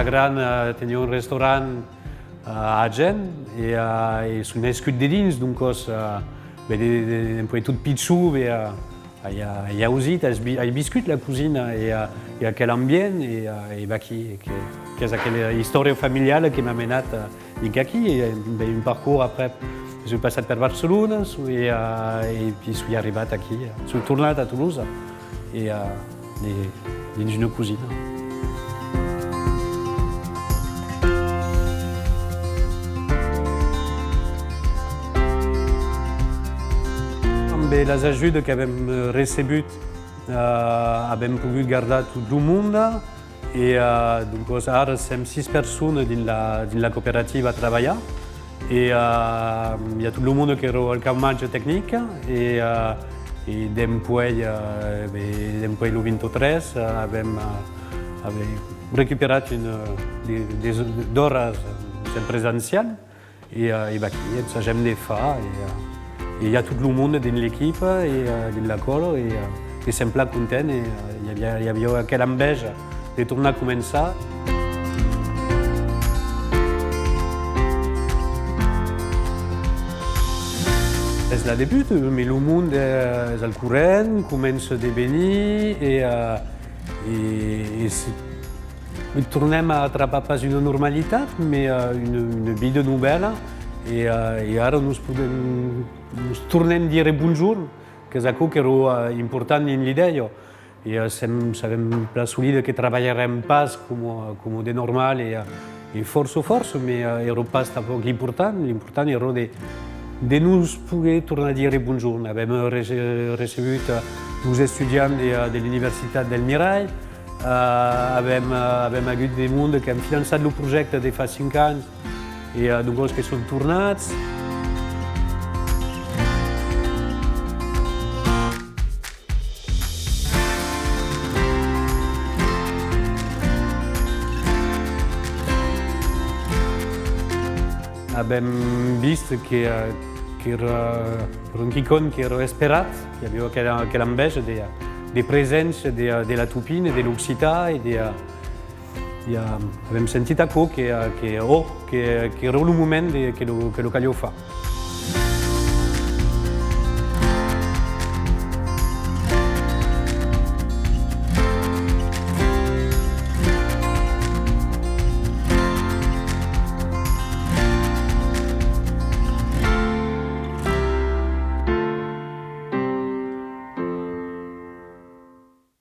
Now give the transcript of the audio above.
ma gran tenia un restaurant a Agen e sunt nascut de dins, doncs dempoi tot pitjor hi ha usit, he viscut la cuisine i aquell ambient i va aquí, que és aquella història familiar que m'ha menat aquí. Un parcours après, j'ai passat per Barcelona i puis arribat aquí, soy tornat a Toulouse i dins una cuisine. Amb les ajudes que hem rebut hem pogut guardar tot el món i doncs ara som 6 persones dins la cooperativa a treballar i hi ha tot el món que era el camatge tècnic i després el 23 hem recuperat des hores presencials i aquí ens hem de fer i hi ha tot el món dins l'equip i dins l'acord i sempre content i hi havia aquella enveja de tornar a començar. És el debut, però el món és al corrent, comença a venir i tornem a atrapar pas una normalitat, però una vida novel·la i ara ens tornem a dir bonjour, que és allò que era important en l'idea. I sabem solide que treballarem pas com de normal i força, però era pas tampoc l'important. L'important era de nos poder tornar a dir bonjour. Hem rebut 2 estudiants de l'Universitat del Mirall, hem hagut de monde que hem finançat el projecte de fa 5 anys i doncs que són tornats. Hem vist que era un quelcom que era esperat, que hi havia aquella enveja de presència de la tupina, de l'occità i hem sentit que era el moment que el calló fa.